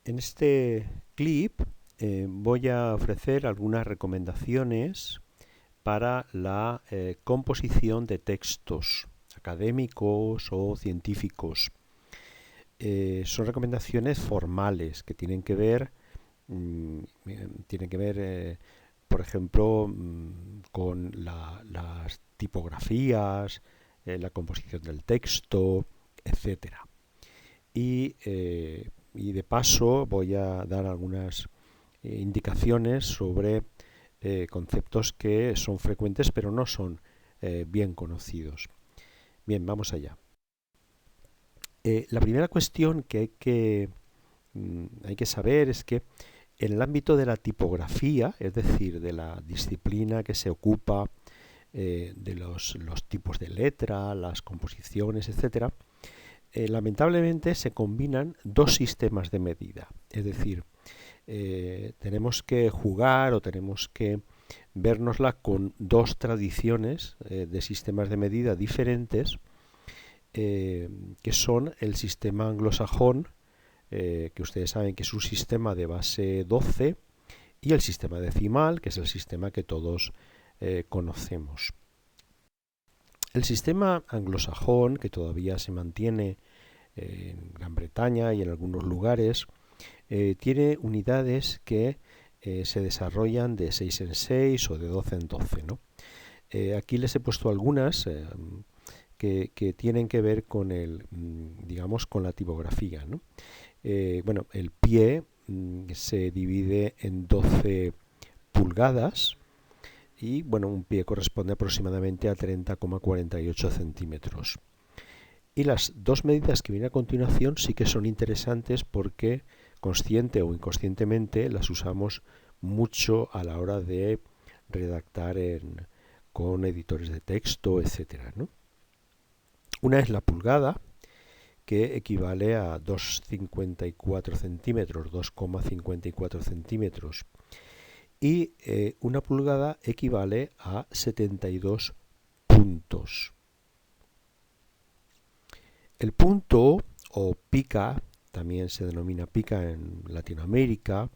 En este clip voy a ofrecer algunas recomendaciones para la composición de textos académicos o científicos. Son recomendaciones formales que tienen que ver, por ejemplo, con las tipografías, la composición del texto, etcétera. Y de paso voy a dar algunas indicaciones sobre conceptos que son frecuentes pero no son bien conocidos. Bien, vamos allá. La primera cuestión que hay que saber es que en el ámbito de la tipografía, es decir, de la disciplina que se ocupa de los tipos de letra, las composiciones, etcétera, lamentablemente se combinan dos sistemas de medida. Es decir, tenemos que jugar o tenemos que vernosla con dos tradiciones de sistemas de medida diferentes, que son el sistema anglosajón, que ustedes saben que es un sistema de base 12, y el sistema decimal, que es el sistema que todos conocemos. El sistema anglosajón, que todavía se mantiene en Gran Bretaña y en algunos lugares, tiene unidades que se desarrollan de 6 en 6 o de 12 en 12, ¿no? Aquí les he puesto algunas que tienen que ver con digamos, con la tipografía, ¿no? Bueno, el pie se divide en 12 pulgadas y, bueno, un pie corresponde aproximadamente a 30,48 centímetros. Y las dos medidas que vienen a continuación sí que son interesantes porque consciente o inconscientemente las usamos mucho a la hora de redactar con editores de texto, etcétera, ¿no? Una es la pulgada, que equivale a 2,54 centímetros, 2,54 centímetros. Y una pulgada equivale a 72 puntos. El punto o pica, también se denomina pica en Latinoamérica,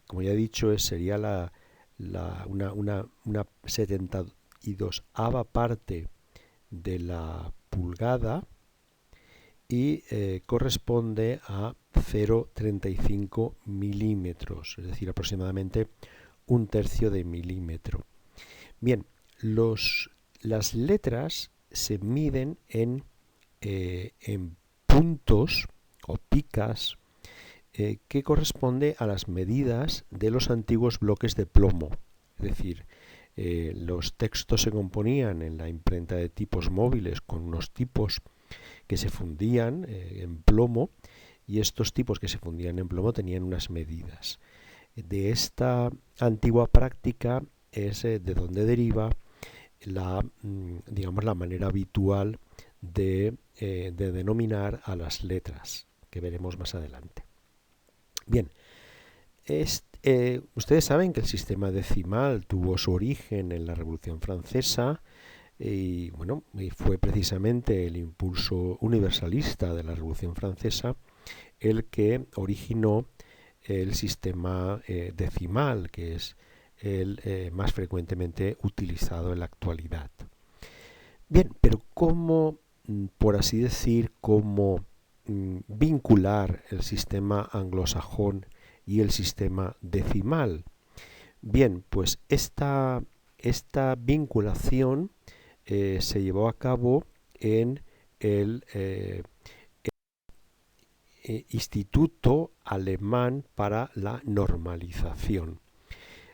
como ya he dicho, sería una 72ava parte de la pulgada y corresponde a 0,35 milímetros, es decir, aproximadamente un tercio de milímetro. Bien, las letras se miden en puntos o picas que corresponde a las medidas de los antiguos bloques de plomo. Es decir, los textos se componían en la imprenta de tipos móviles con unos tipos que se fundían en plomo, y estos tipos que se fundían en plomo tenían unas medidas. De esta antigua práctica es de donde deriva digamos, la manera habitual de denominar a las letras, que veremos más adelante. Bien, ustedes saben que el sistema decimal tuvo su origen en la Revolución Francesa y, bueno, fue precisamente el impulso universalista de la Revolución Francesa el que originó el sistema decimal, que es el más frecuentemente utilizado en la actualidad. Bien, pero ¿cómo, por así decir, cómo vincular el sistema anglosajón y el sistema decimal? Bien, pues esta vinculación se llevó a cabo en el Instituto Alemán para la Normalización.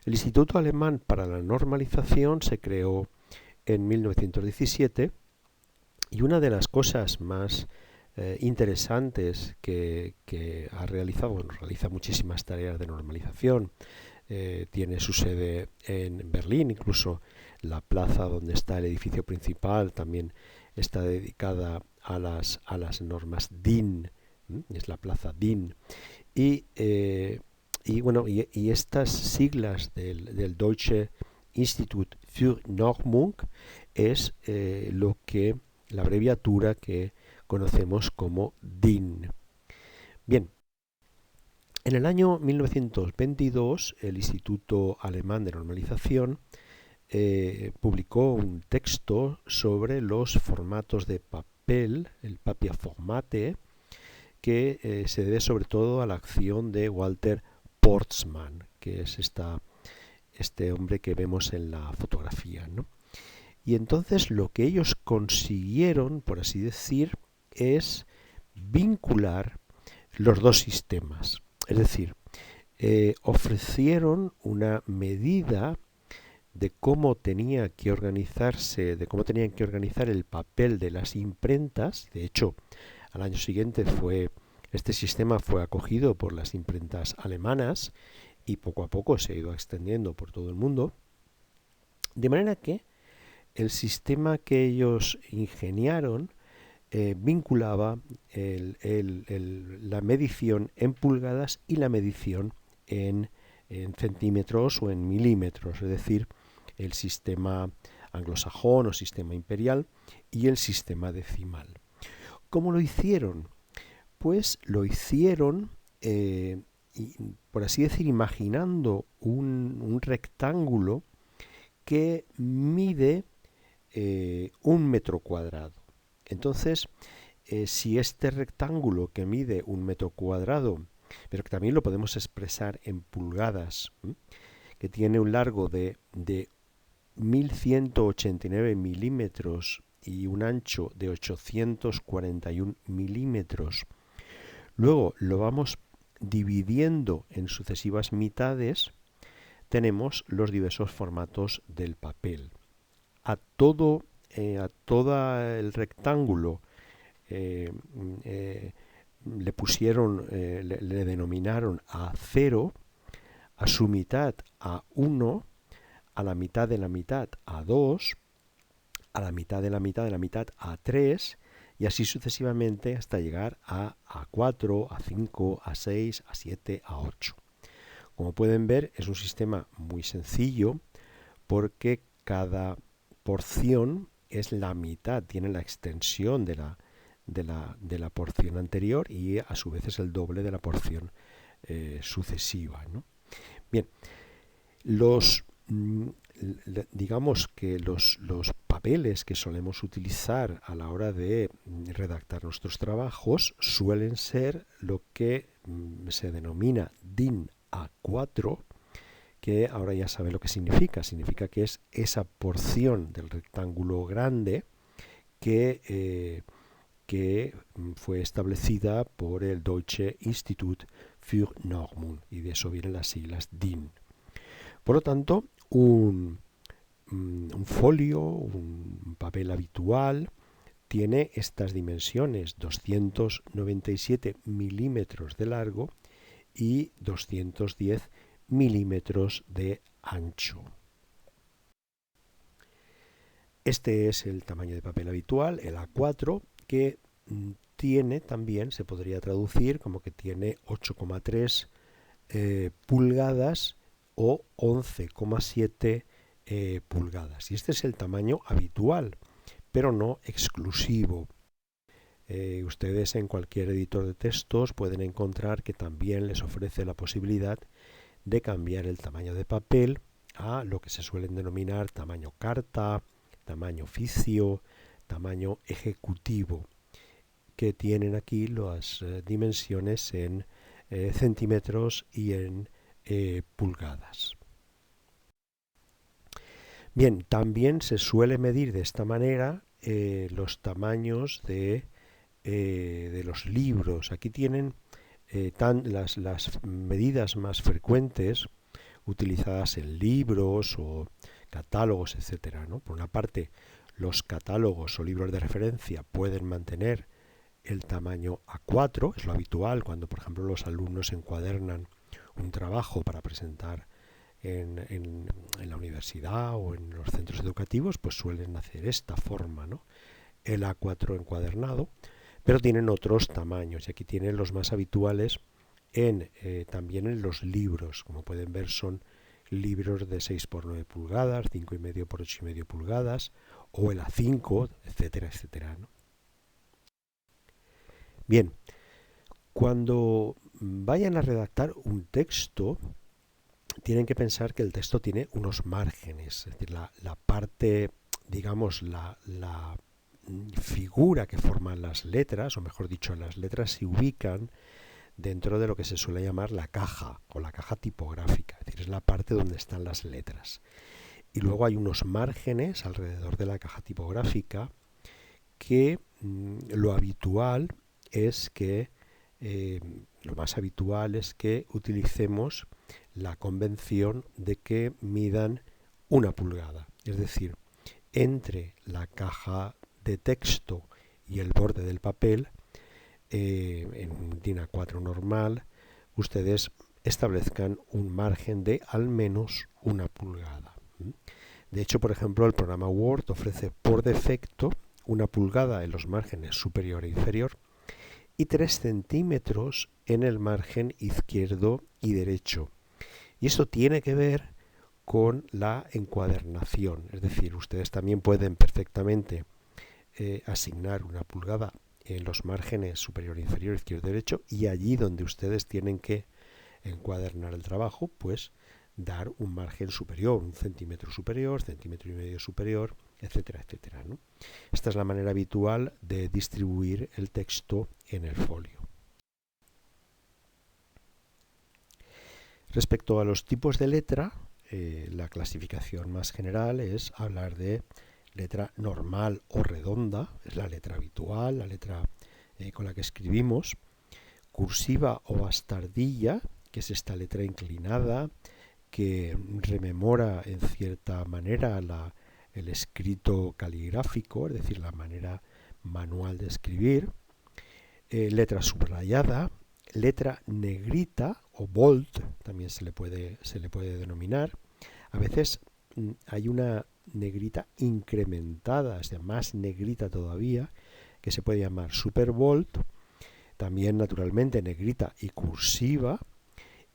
El Instituto Alemán para la Normalización se creó en 1917 y una de las cosas más interesantes que ha realizado, bueno, realiza muchísimas tareas de normalización, tiene su sede en Berlín, incluso la plaza donde está el edificio principal también está dedicada a las normas DIN, es la plaza DIN, y estas siglas del Deutsche Institut für Normung es la abreviatura que conocemos como DIN. Bien, En el año 1922, el Instituto Alemán de Normalización publicó un texto sobre los formatos de papel, el Papierformate, que se debe sobre todo a la acción de Walter Portzmann, que es este hombre que vemos en la fotografía, ¿no? Y entonces lo que ellos consiguieron, por así decir, es vincular los dos sistemas. Es decir, ofrecieron una medida de cómo tenía que organizarse, de cómo tenían que organizar el papel de las imprentas. De hecho, al año siguiente este sistema fue acogido por las imprentas alemanas y poco a poco se ha ido extendiendo por todo el mundo. De manera que el sistema que ellos ingeniaron vinculaba la medición en pulgadas y la medición en centímetros o en milímetros, es decir, el sistema anglosajón o sistema imperial y el sistema decimal. ¿Cómo lo hicieron? Pues lo hicieron, por así decir, imaginando un rectángulo que mide 1 metro cuadrado. Entonces, si este rectángulo que mide 1 metro cuadrado, pero que también lo podemos expresar en pulgadas, que tiene un largo de 1189 milímetros y un ancho de 841 milímetros, luego lo vamos dividiendo en sucesivas mitades, tenemos los diversos formatos del papel. A todo el rectángulo le denominaron A0, a su mitad A1, a la mitad de la mitad A2, a la mitad de la mitad de la mitad A3 y así sucesivamente hasta llegar a A4, A5, A6, A7, A8. Como pueden ver, es un sistema muy sencillo porque cada porción es la mitad, tiene la extensión de la porción anterior y a su vez es el doble de la porción sucesiva, ¿no? Bien, digamos que los papeles que solemos utilizar a la hora de redactar nuestros trabajos suelen ser lo que se denomina DIN A4, que ahora ya sabe lo que significa. Significa que es esa porción del rectángulo grande que fue establecida por el Deutsche Institut für Normung, y de eso vienen las siglas DIN. Por lo tanto, un folio, un papel habitual, tiene estas dimensiones: 297 milímetros de largo y 210 milímetros de ancho. Este es el tamaño de papel habitual, el A4, que tiene también, se podría traducir como que tiene 8,3 pulgadas o 11,7 pulgadas. Y este es el tamaño habitual, pero no exclusivo. Ustedes en cualquier editor de textos pueden encontrar que también les ofrece la posibilidad de cambiar el tamaño de papel a lo que se suelen denominar tamaño carta, tamaño oficio, tamaño ejecutivo, que tienen aquí las dimensiones en centímetros y en pulgadas. Bien, también se suele medir de esta manera los tamaños de los libros. Aquí tienen las medidas más frecuentes utilizadas en libros o catálogos, etcétera, ¿no? Por una parte, los catálogos o libros de referencia pueden mantener el tamaño A4, es lo habitual cuando, por ejemplo, los alumnos encuadernan un trabajo para presentar en la universidad o en los centros educativos, pues suelen hacer esta forma, ¿no? El A4 encuadernado, pero tienen otros tamaños y aquí tienen los más habituales también en los libros. Como pueden ver, son libros de 6 por 9 pulgadas, 5,5 por 8,5 pulgadas o el A5, etcétera, etcétera, ¿no? Bien, cuando vayan a redactar un texto, tienen que pensar que el texto tiene unos márgenes, es decir, la parte, digamos, la figura que forman las letras, o mejor dicho, las letras se ubican dentro de lo que se suele llamar la caja o la caja tipográfica, es decir, es la parte donde están las letras. Y luego hay unos márgenes alrededor de la caja tipográfica que lo habitual es que, lo más habitual es que utilicemos la convención de que midan 1 pulgada, es decir, entre la caja de texto y el borde del papel, en un DIN A4 normal, ustedes establezcan un margen de al menos 1 pulgada. De hecho, por ejemplo, el programa Word ofrece por defecto 1 pulgada en los márgenes superior e inferior y 3 centímetros en el margen izquierdo y derecho. Y esto tiene que ver con la encuadernación, es decir, ustedes también pueden perfectamente asignar 1 pulgada en los márgenes superior, inferior, izquierdo, derecho, y allí donde ustedes tienen que encuadernar el trabajo, pues dar un margen superior, 1 centímetro superior, 1,5 cm superior, etcétera, etcétera, ¿no? Esta es la manera habitual de distribuir el texto en el folio. Respecto a los tipos de letra, la clasificación más general es hablar de letra normal o redonda, es la letra habitual, la letra con la que escribimos, cursiva o bastardilla, que es esta letra inclinada, que rememora en cierta manera el escrito caligráfico, es decir, la manera manual de escribir, letra subrayada, letra negrita o bold, también se le puede denominar. A veces hay una negrita incrementada, es decir, más negrita todavía, que se puede llamar super bold, también naturalmente negrita y cursiva,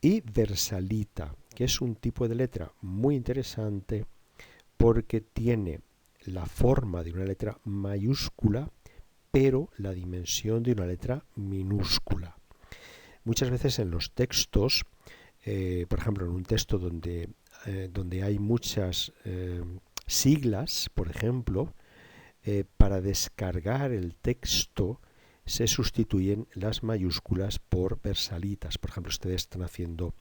y versalita, que es un tipo de letra muy interesante porque tiene la forma de una letra mayúscula, pero la dimensión de una letra minúscula. Muchas veces en los textos, por ejemplo, en un texto donde hay muchas siglas, por ejemplo, para descargar el texto se sustituyen las mayúsculas por versalitas. Por ejemplo, ustedes están haciendo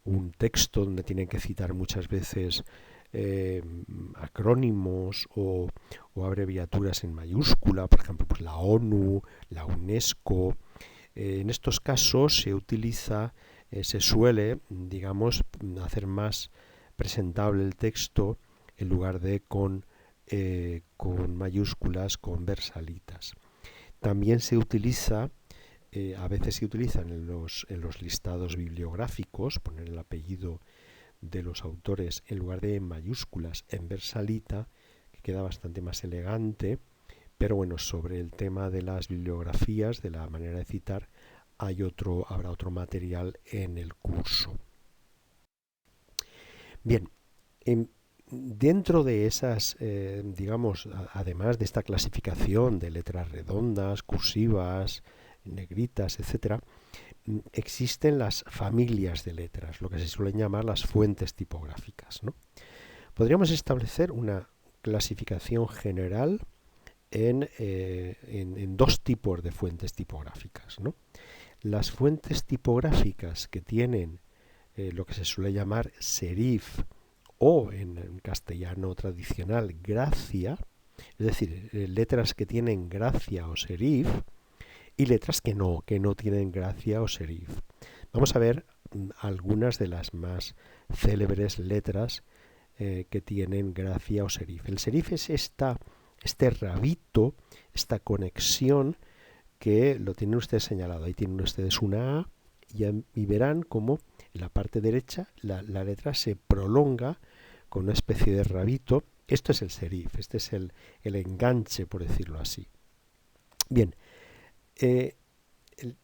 un texto donde tienen que citar muchas veces acrónimos o abreviaturas en mayúscula, por ejemplo, pues la ONU, la UNESCO. En estos casos se suele, digamos, hacer más presentable el texto en lugar de con mayúsculas, con versalitas. También se utiliza, a veces se utilizan en los listados bibliográficos, poner el apellido de los autores en lugar de en mayúsculas, en versalita, que queda bastante más elegante. Pero bueno, sobre el tema de las bibliografías, de la manera de citar, habrá otro material en el curso. Bien, dentro de esas, digamos, además de esta clasificación de letras redondas, cursivas, negritas, etcétera, existen las familias de letras, lo que se suelen llamar las fuentes tipográficas, ¿no? Podríamos establecer una clasificación general en 2 tipos de fuentes tipográficas, ¿no? Las fuentes tipográficas que tienen lo que se suele llamar serif o en castellano tradicional gracia, es decir, letras que tienen gracia o serif, y letras que no tienen gracia o serif. Vamos a ver algunas de las más célebres letras que tienen gracia o serif. El serif es este rabito, esta conexión que lo tienen ustedes señalado. Ahí tienen ustedes una A y verán cómo en la parte derecha la letra se prolonga con una especie de rabito. Esto es el serif, este es el enganche, por decirlo así. Bien,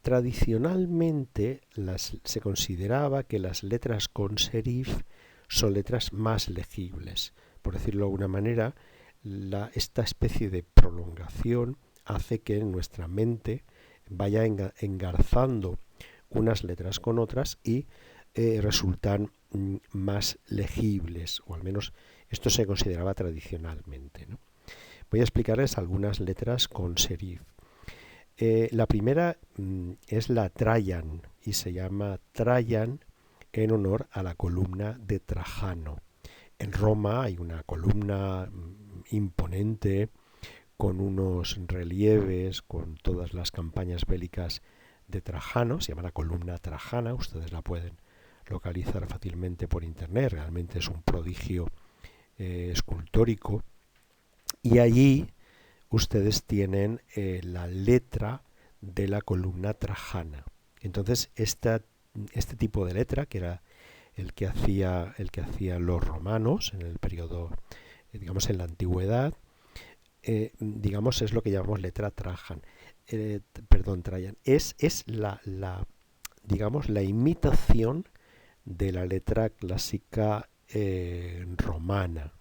tradicionalmente se consideraba que las letras con serif son letras más legibles. Por decirlo de alguna manera, esta especie de prolongación hace que nuestra mente vaya engarzando unas letras con otras y resultan más legibles, o al menos esto se consideraba tradicionalmente, ¿no? Voy a explicarles algunas letras con serif. La primera es la Trajan y se llama Trajan en honor a la columna de Trajano. En Roma hay una columna imponente con unos relieves, con todas las campañas bélicas de Trajano, se llama la columna Trajana, ustedes la pueden localizar fácilmente por internet, realmente es un prodigio escultórico, y allí ustedes tienen la letra de la columna Trajana. Entonces este tipo de letra, que era el que hacían los romanos en el periodo, digamos en la antigüedad, digamos es lo que llamamos letra Trajan. Trajan. Es digamos, la imitación de la letra clásica romana.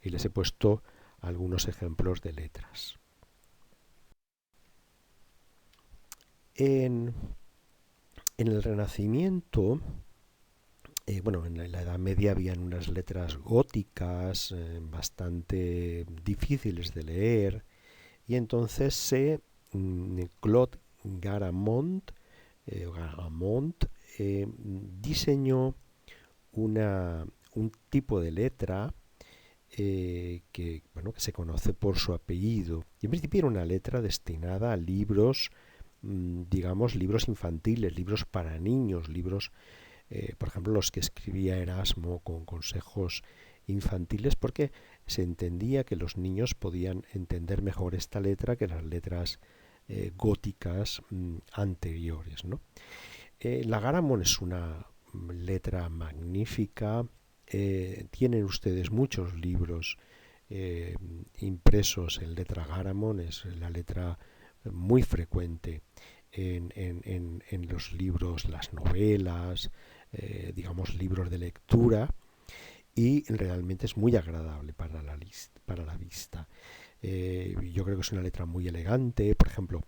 Y les he puesto algunos ejemplos de letras. En el Renacimiento, en la Edad Media habían unas letras góticas bastante difíciles de leer, y entonces Claude Garamond, diseñó un tipo de letra que se conoce por su apellido. Y en principio era una letra destinada a libros, digamos, libros infantiles, libros para niños, libros, por ejemplo, los que escribía Erasmo con consejos infantiles, porque se entendía que los niños podían entender mejor esta letra que las letras góticas anteriores, ¿no? La Garamond es una letra magnífica. Tienen ustedes muchos libros impresos en letra Garamond, es la letra muy frecuente en los libros, las novelas, digamos libros de lectura, y realmente es muy agradable para la vista. Yo creo que es una letra muy elegante. Por ejemplo,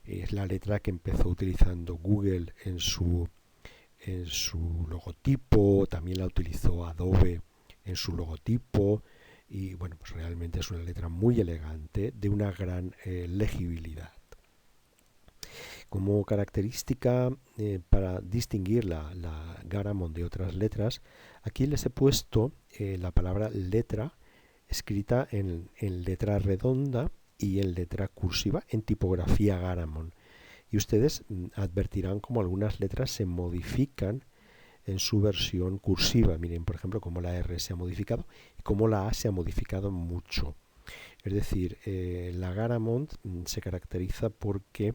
es la letra que empezó utilizando Google en su logotipo, también la utilizó Adobe en su logotipo, y bueno, pues realmente es una letra muy elegante, de una gran legibilidad. Como característica, para distinguir la Garamond de otras letras, aquí les he puesto la palabra letra escrita en letra redonda y en letra cursiva en tipografía Garamond. Y ustedes advertirán como algunas letras se modifican en su versión cursiva. Miren, por ejemplo, cómo la R se ha modificado y cómo la A se ha modificado mucho. Es decir, la Garamond se caracteriza porque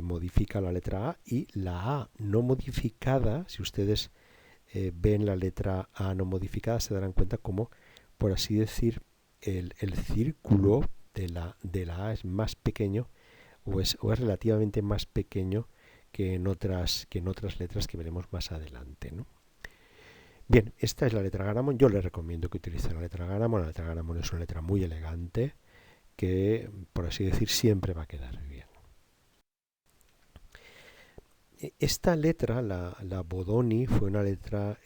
modifica la letra A, y la A no modificada, si ustedes ven la letra A no modificada, se darán cuenta como, por así decir, el círculo de la A es más pequeño, o es relativamente más pequeño que en otras letras que veremos más adelante, ¿no? Bien, esta es la letra Garamond. Yo les recomiendo que utilicen la letra Garamond. La letra Garamond es una letra muy elegante que, por así decir, siempre va a quedar bien. Esta letra, la Bodoni, fue una letra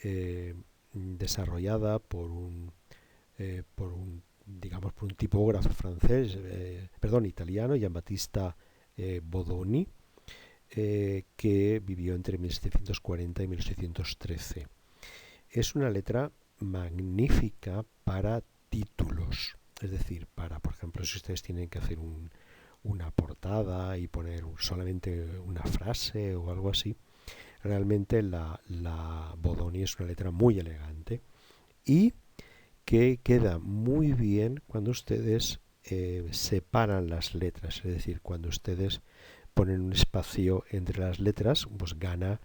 desarrollada por un tipógrafo francés, italiano, Giambattista Bodoni, que vivió entre 1740 y 1813. Es una letra magnífica para títulos, es decir, por ejemplo, si ustedes tienen que hacer una portada y poner solamente una frase o algo así, realmente la Bodoni es una letra muy elegante y que queda muy bien cuando ustedes separan las letras, es decir, cuando ustedes ponen un espacio entre las letras, pues gana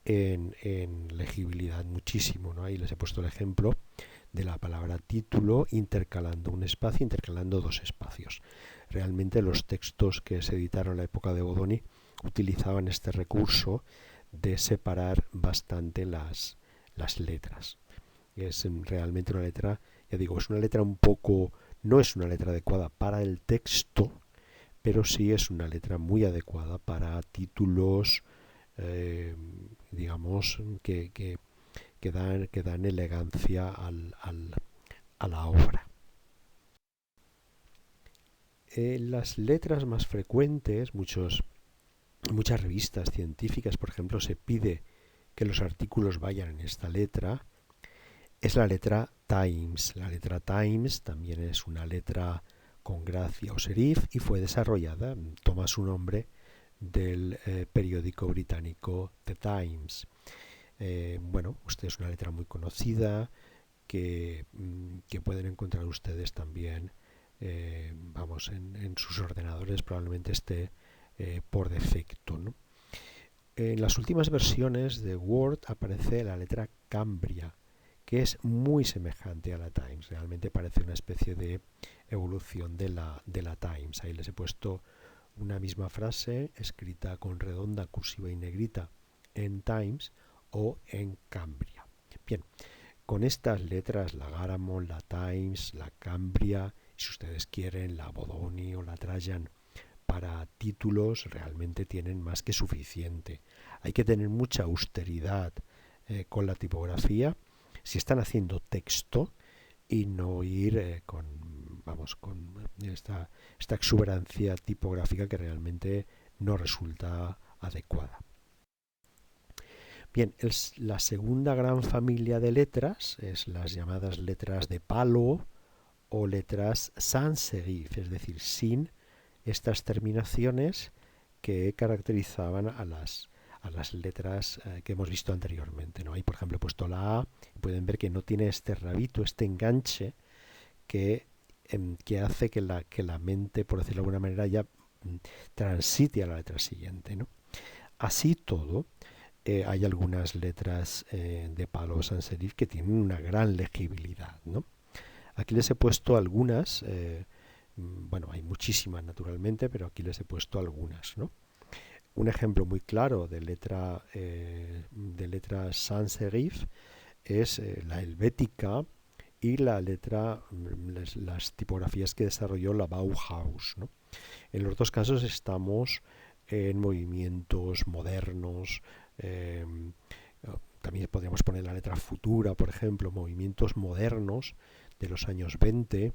en legibilidad muchísimo, ¿no? Ahí les he puesto el ejemplo de la palabra título intercalando un espacio, intercalando dos espacios. Realmente los textos que se editaron en la época de Bodoni utilizaban este recurso de separar bastante las letras. Es realmente una letra, ya digo, es una letra no es una letra adecuada para el texto, pero sí es una letra muy adecuada para títulos, digamos, que dan elegancia a la obra. Las letras más frecuentes, muchas revistas científicas, por ejemplo, se pide que los artículos vayan en esta letra, es la letra Times. La letra Times también es una letra con gracia o serif y fue desarrollada, toma su nombre del periódico británico The Times. Bueno, es una letra muy conocida que pueden encontrar ustedes también, en sus ordenadores, probablemente esté por defecto, ¿no? En las últimas versiones de Word aparece la letra Cambria, que es muy semejante a la Times. Realmente parece una especie de evolución de la Times. Ahí les he puesto una misma frase escrita con redonda, cursiva y negrita en Times o en Cambria. Bien, con estas letras, la Garamond, la Times, la Cambria, si ustedes quieren, la Bodoni o la Trajan, para títulos realmente tienen más que suficiente. Hay que tener mucha austeridad con la tipografía si están haciendo texto y no ir con esta exuberancia tipográfica que realmente no resulta adecuada. Bien, la segunda gran familia de letras es las llamadas letras de palo o letras sans serif, es decir, sin estas terminaciones que caracterizaban a las letras que hemos visto anteriormente, ¿no? Ahí, por ejemplo, he puesto la A, y pueden ver que no tiene este rabito, este enganche que hace que la mente, por decirlo de alguna manera, ya transite a la letra siguiente, ¿no? Así todo, hay algunas letras de palo sans serif que tienen una gran legibilidad, ¿no? Aquí les he puesto algunas, hay muchísimas naturalmente, pero aquí les he puesto algunas, ¿no? Un ejemplo muy claro de letra sans serif es la helvética y la letra, las tipografías que desarrolló la Bauhaus, ¿no? En los dos casos estamos en movimientos modernos. También podríamos poner la letra futura, por ejemplo, movimientos modernos de los años 20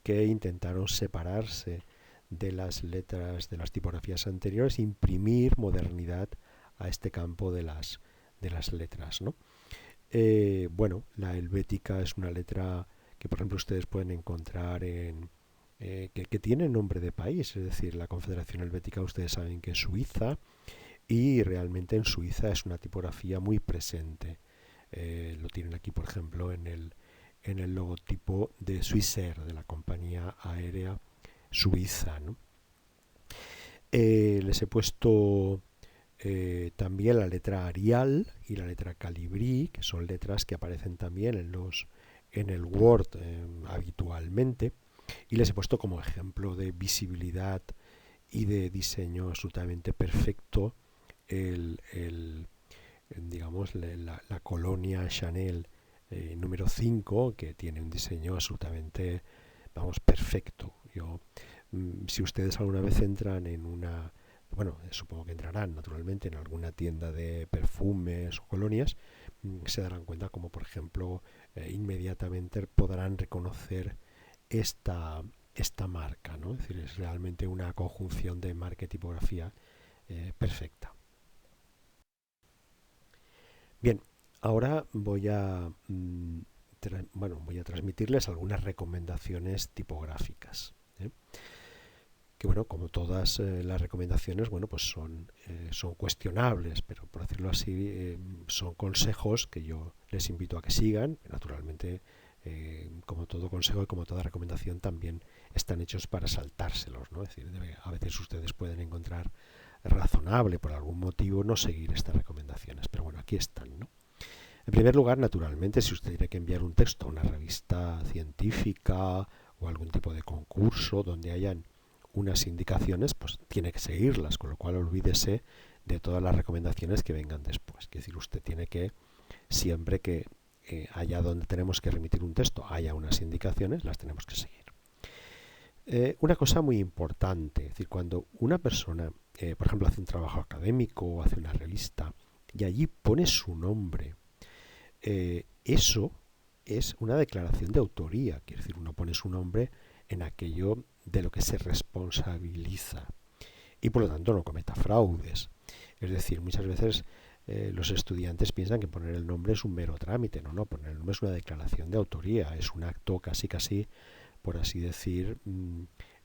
que intentaron separarse de las letras, de las tipografías anteriores, imprimir modernidad a este campo de las letras, ¿no? La helvética es una letra que, por ejemplo, ustedes pueden encontrar que tiene nombre de país, es decir, la Confederación Helvética, ustedes saben que es Suiza, y realmente en Suiza es una tipografía muy presente. Lo tienen aquí, por ejemplo, en el logotipo de Swissair, de la compañía aérea suiza, ¿no? Les he puesto también la letra Arial y la letra Calibri, que son letras que aparecen también en el Word habitualmente, y les he puesto como ejemplo de visibilidad y de diseño absolutamente perfecto la colonia Chanel número 5, que tiene un diseño absolutamente, perfecto. Si ustedes alguna vez entran en una, supongo que entrarán naturalmente en alguna tienda de perfumes o colonias, se darán cuenta como, por ejemplo, inmediatamente podrán reconocer esta marca, ¿no? Es decir, es realmente una conjunción de marca y tipografía perfecta. Bien, ahora voy a transmitirles algunas recomendaciones tipográficas, ¿eh? Que como todas las recomendaciones, son cuestionables, pero por decirlo así, son consejos que yo les invito a que sigan. Naturalmente, como todo consejo y como toda recomendación, también están hechos para saltárselos, ¿no? Es decir, a veces ustedes pueden encontrar razonable por algún motivo no seguir estas recomendaciones, pero bueno, aquí están, ¿no? En primer lugar, naturalmente, si usted tiene que enviar un texto a una revista científica o algún tipo de concurso donde hayan unas indicaciones, pues tiene que seguirlas, con lo cual olvídese de todas las recomendaciones que vengan después. Es decir, usted tiene que, siempre que allá donde tenemos que remitir un texto haya unas indicaciones, las tenemos que seguir. Una cosa muy importante, es decir, cuando una persona por ejemplo, hace un trabajo académico o hace una revista y allí pone su nombre, eso es una declaración de autoría. Quiere decir, uno pone su nombre en aquello de lo que se responsabiliza y por lo tanto no cometa fraudes. Es decir, muchas veces los estudiantes piensan que poner el nombre es un mero trámite. No, poner el nombre es una declaración de autoría, es un acto casi, por así decir,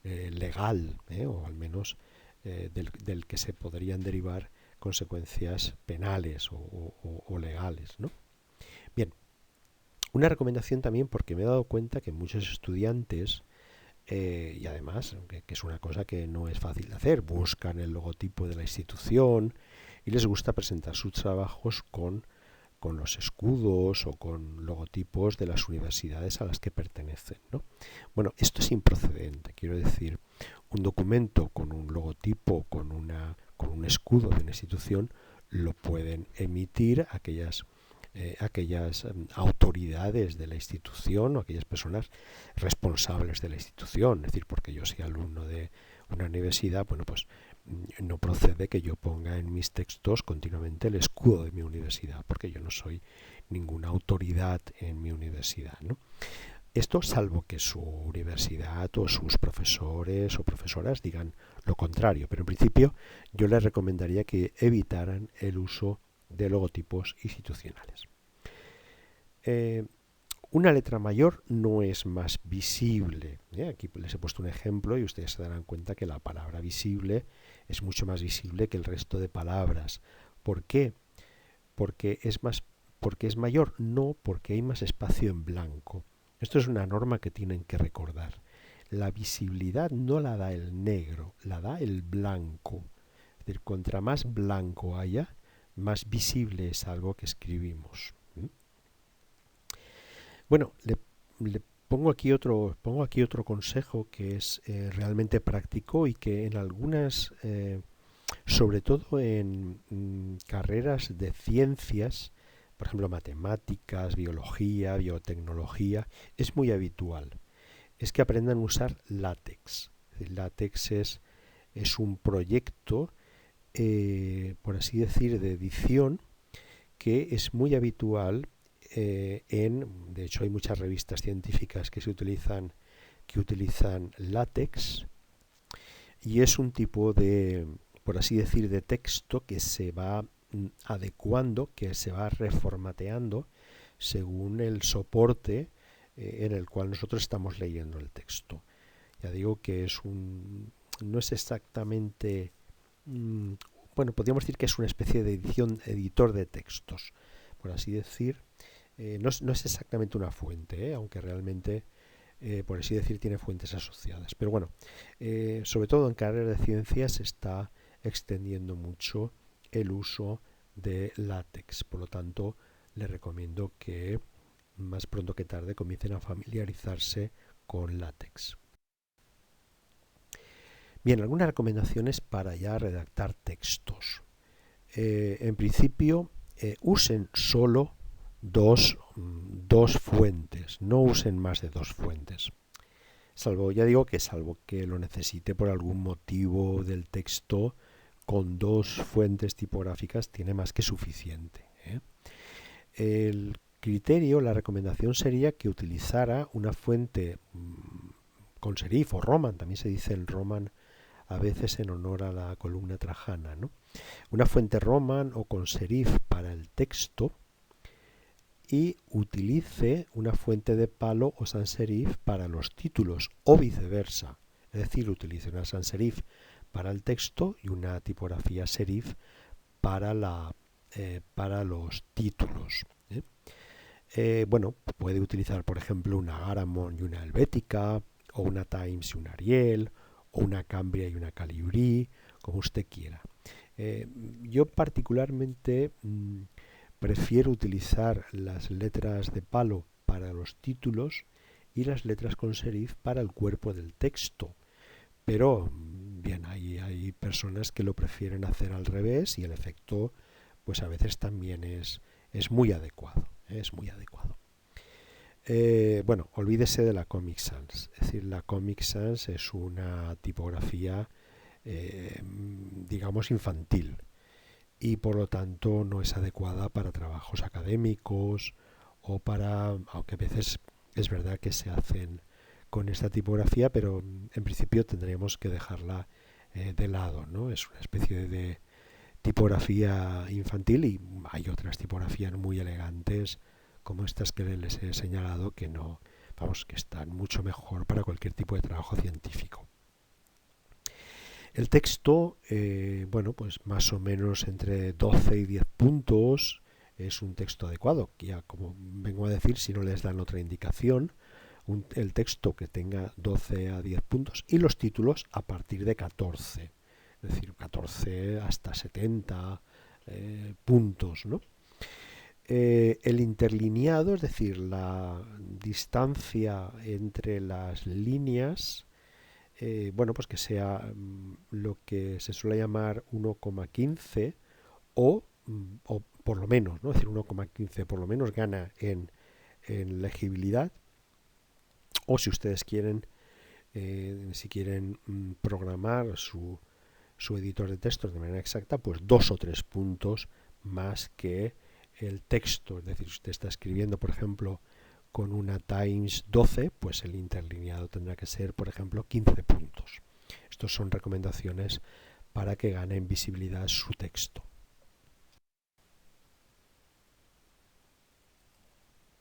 legal, o al menos del que se podrían derivar consecuencias penales o legales, ¿no? Bien, una recomendación también, porque me he dado cuenta que muchos estudiantes, y además, que es una cosa que no es fácil de hacer, buscan el logotipo de la institución y les gusta presentar sus trabajos con los escudos o con logotipos de las universidades a las que pertenecen, ¿no? Bueno, esto es improcedente. Quiero decir, un documento con un logotipo, con un escudo de una institución, lo pueden emitir aquellas autoridades de la institución o aquellas personas responsables de la institución. Es decir, porque yo soy alumno de una universidad, bueno, pues no procede que yo ponga en mis textos continuamente el escudo de mi universidad, porque yo no soy ninguna autoridad en mi universidad, ¿no? Esto salvo que su universidad o sus profesores o profesoras digan lo contrario, pero en principio yo les recomendaría que evitaran el uso de logotipos institucionales. Una letra mayor no es más visible. Aquí les he puesto un ejemplo y ustedes se darán cuenta que la palabra visible es mucho más visible que el resto de palabras. ¿Por qué? Porque es mayor, no porque hay más espacio en blanco. Esto es una norma que tienen que recordar. La visibilidad no la da el negro, la da el blanco. Es decir, contra más blanco haya, más visible es algo que escribimos. Bueno, le pongo aquí otro consejo que es realmente práctico y que en algunas, sobre todo en carreras de ciencias, por ejemplo matemáticas, biología, biotecnología, es muy habitual. Es que aprendan a usar látex. Látex es un proyecto, por así decir, de edición que es muy habitual de hecho hay muchas revistas científicas que utilizan látex, y es un tipo de, por así decir, de texto que se va adecuando, que se va reformateando según el soporte en el cual nosotros estamos leyendo el texto. Ya digo que no es exactamente, bueno, podríamos decir que es una especie de editor de textos, por así decir. No es exactamente una fuente, aunque realmente, por así decir, tiene fuentes asociadas. Pero bueno, sobre todo en carreras de ciencias se está extendiendo mucho el uso de látex. Por lo tanto, les recomiendo que más pronto que tarde comiencen a familiarizarse con látex. Bien, algunas recomendaciones para ya redactar textos. En principio, usen solo dos fuentes, no usen más de dos fuentes. Salvo que lo necesite por algún motivo del texto, con dos fuentes tipográficas tiene más que suficiente. El criterio, la recomendación sería que utilizara una fuente con serif o roman, también se dice el roman a veces en honor a la columna trajana, ¿no? Una fuente roman o con serif para el texto, y utilice una fuente de palo o sans serif para los títulos, o viceversa. Es decir, utilice una sans serif para el texto y una tipografía serif para los títulos. Bueno, puede utilizar, por ejemplo, una Garamond y una Helvética, o una Times y una Ariel, o una Cambria y una Calibri, como usted quiera. Yo particularmente prefiero utilizar las letras de palo para los títulos y las letras con serif para el cuerpo del texto. Pero bien, hay personas que lo prefieren hacer al revés y el efecto pues a veces también es muy adecuado. Es muy adecuado. Bueno, olvídese de la Comic Sans. Es decir, la Comic Sans es una tipografía digamos, infantil y por lo tanto no es adecuada para trabajos académicos o para, aunque a veces es verdad que se hacen con esta tipografía, pero en principio tendríamos que dejarla de lado, ¿no? Es una especie de tipografía infantil y hay otras tipografías muy elegantes como estas que les he señalado que no, vamos, que están mucho mejor para cualquier tipo de trabajo científico. El texto, bueno, pues más o menos entre 12 y 10 puntos es un texto adecuado. Ya como vengo a decir, si no les dan otra indicación, el texto que tenga 12 a 10 puntos y los títulos a partir de 14. Es decir, 14 hasta 70 puntos, ¿no? El interlineado, es decir, la distancia entre las líneas, bueno, pues que sea lo que se suele llamar 1,15 o por lo menos, ¿no? Es decir, 1,15 por lo menos gana en legibilidad. O si ustedes quieren, si quieren programar su editor de textos de manera exacta, pues 2 o 3 puntos más que el texto. Es decir, si usted está escribiendo, por ejemplo, con una Times 12, pues el interlineado tendrá que ser, por ejemplo, 15 puntos. Estos son recomendaciones para que gane en visibilidad su texto.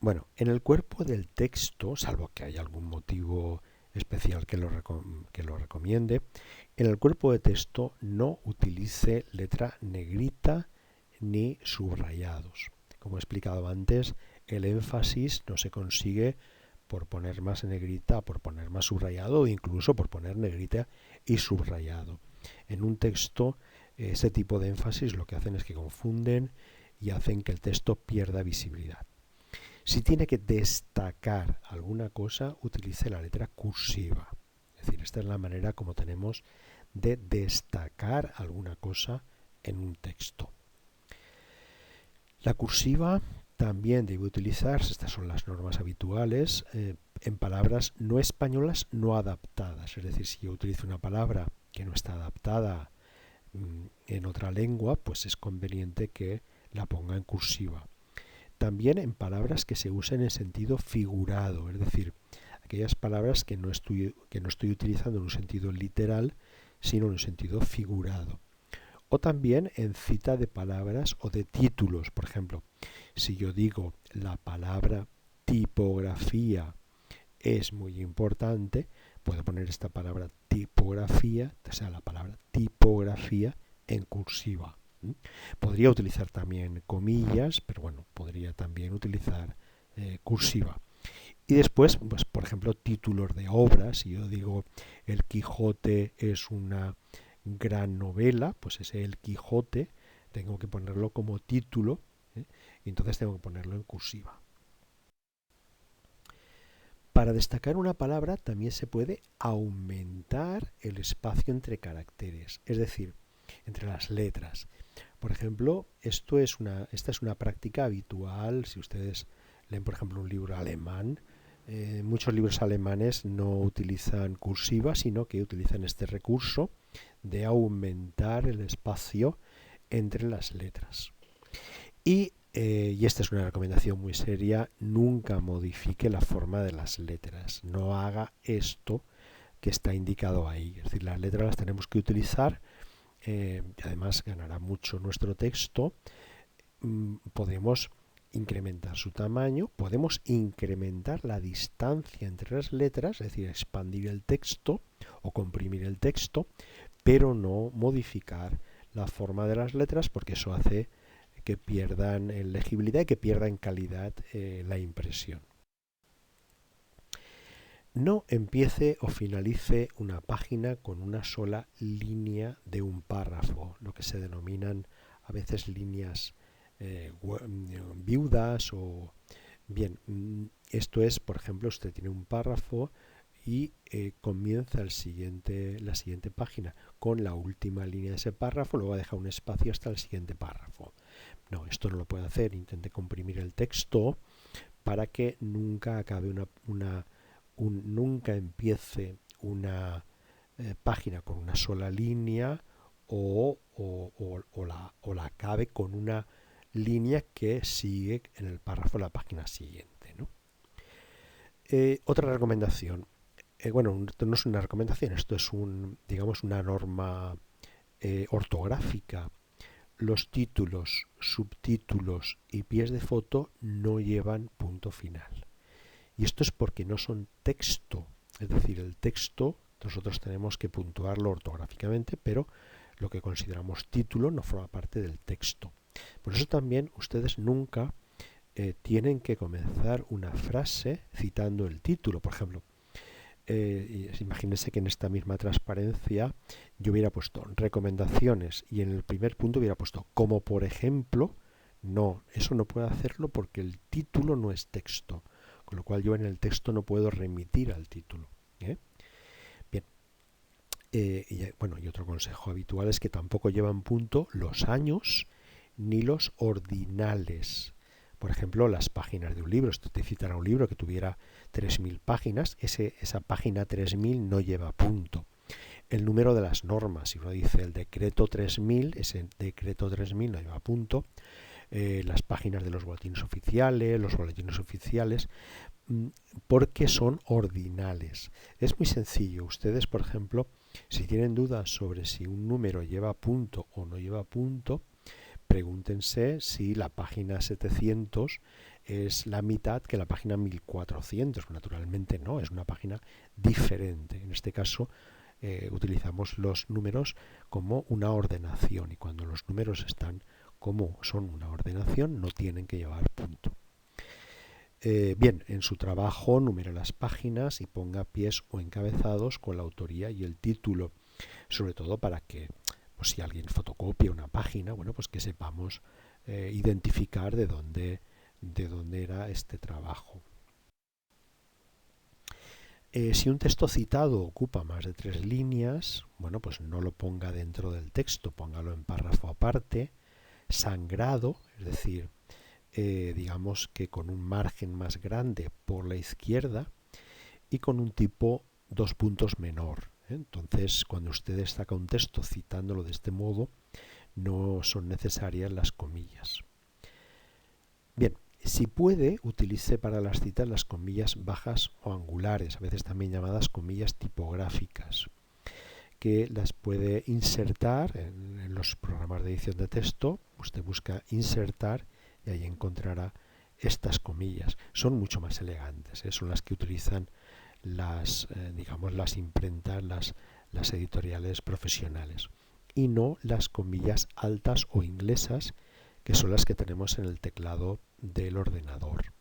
Bueno, en el cuerpo del texto, salvo que haya algún motivo especial que lo recomiende, en el cuerpo de texto no utilice letra negrita ni subrayados. Como he explicado antes, el énfasis no se consigue por poner más negrita, por poner más subrayado o incluso por poner negrita y subrayado. En un texto, ese tipo de énfasis lo que hacen es que confunden y hacen que el texto pierda visibilidad. Si tiene que destacar alguna cosa, utilice la letra cursiva. Es decir, esta es la manera como tenemos de destacar alguna cosa en un texto. La cursiva también debe utilizarse, estas son las normas habituales, en palabras no españolas no adaptadas. Es decir, si yo utilizo una palabra que no está adaptada en otra lengua, pues es conveniente que la ponga en cursiva. También en palabras que se usen en sentido figurado, es decir, aquellas palabras que no estoy utilizando en un sentido literal, sino en un sentido figurado. O también en cita de palabras o de títulos. Por ejemplo, si yo digo la palabra tipografía es muy importante, puedo poner esta palabra tipografía, o sea, la palabra tipografía en cursiva. Podría utilizar también comillas, pero bueno, podría también utilizar cursiva. Y después, pues por ejemplo, títulos de obras. Si yo digo El Quijote es una gran novela, pues ese El Quijote tengo que ponerlo como título, y entonces tengo que ponerlo en cursiva. Para destacar una palabra también se puede aumentar el espacio entre caracteres, es decir, entre las letras. Por ejemplo, esta es una práctica habitual. Si ustedes leen, por ejemplo, un libro alemán, muchos libros alemanes no utilizan cursiva, sino que utilizan este recurso de aumentar el espacio entre las letras. Y esta es una recomendación muy seria: nunca modifique la forma de las letras. No haga esto que está indicado ahí. Es decir, las letras las tenemos que utilizar. Además ganará mucho nuestro texto. Podemos incrementar su tamaño, podemos incrementar la distancia entre las letras, es decir, expandir el texto o comprimir el texto, pero no modificar la forma de las letras, porque eso hace que pierdan en legibilidad y que pierda en calidad la impresión. No empiece o finalice una página con una sola línea de un párrafo, lo que se denominan a veces líneas viudas o... Bien, esto es, por ejemplo, usted tiene un párrafo y comienza la siguiente página con la última línea de ese párrafo, luego deja un espacio hasta el siguiente párrafo. No, esto no lo puede hacer. Intente comprimir el texto para que nunca acabe nunca empiece una página con una sola línea o la acabe con una línea que sigue en el párrafo de la página siguiente, ¿no? Otra recomendación. Bueno, esto no es una recomendación, esto es digamos, una norma ortográfica. Los títulos, subtítulos y pies de foto no llevan punto final. Y esto es porque no son texto. Es decir, el texto nosotros tenemos que puntuarlo ortográficamente, pero lo que consideramos título no forma parte del texto. Por eso también ustedes nunca tienen que comenzar una frase citando el título. Por ejemplo, imagínense que en esta misma transparencia yo hubiera puesto recomendaciones y en el primer punto hubiera puesto como por ejemplo. No, eso no puedo hacerlo porque el título no es texto, con lo cual yo en el texto no puedo remitir al título. Bien, y otro consejo habitual es que tampoco llevan punto los años ni los ordinales. Por ejemplo, las páginas de un libro. Si te citará un libro que tuviera 3.000 páginas, esa página 3.000 no lleva punto. El número de las normas, si uno dice el decreto 3.000, ese decreto 3.000 no lleva punto. Las páginas de los boletines oficiales, porque son ordinales. Es muy sencillo. Ustedes, por ejemplo, si tienen dudas sobre si un número lleva punto o no lleva punto, pregúntense si la página 700 es la mitad que la página 1400. Naturalmente no, es una página diferente. En este caso utilizamos los números como una ordenación y cuando los números están como son una ordenación no tienen que llevar punto. Bien, en su trabajo numere las páginas y ponga pies o encabezados con la autoría y el título, sobre todo para que si alguien fotocopia una página, bueno, pues que sepamos identificar de dónde era este trabajo. Si un texto citado ocupa más de 3 líneas, bueno, pues no lo ponga dentro del texto, póngalo en párrafo aparte, sangrado, es decir, digamos que con un margen más grande por la izquierda y con un tipo 2 puntos menor. Entonces, cuando usted destaca un texto citándolo de este modo, no son necesarias las comillas. Bien, si puede, utilice para las citas las comillas bajas o angulares, a veces también llamadas comillas tipográficas, que las puede insertar en los programas de edición de texto. Usted busca insertar y ahí encontrará estas comillas. Son mucho más elegantes, son las que utilizan las imprentas, las editoriales profesionales, y no las comillas altas o inglesas, que son las que tenemos en el teclado del ordenador,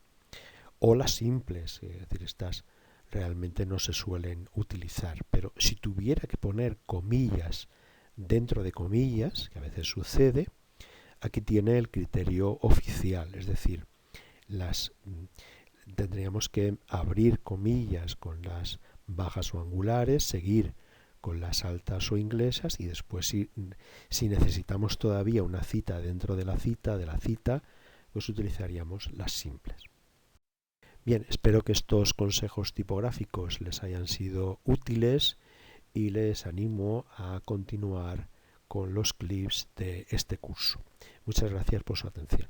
o las simples, es decir, estas realmente no se suelen utilizar. Pero si tuviera que poner comillas dentro de comillas, que a veces sucede, aquí tiene el criterio oficial, es decir, tendríamos que abrir comillas con las bajas o angulares, seguir con las altas o inglesas y después si necesitamos todavía una cita dentro de la cita, pues utilizaríamos las simples. Bien, espero que estos consejos tipográficos les hayan sido útiles y les animo a continuar con los clips de este curso. Muchas gracias por su atención.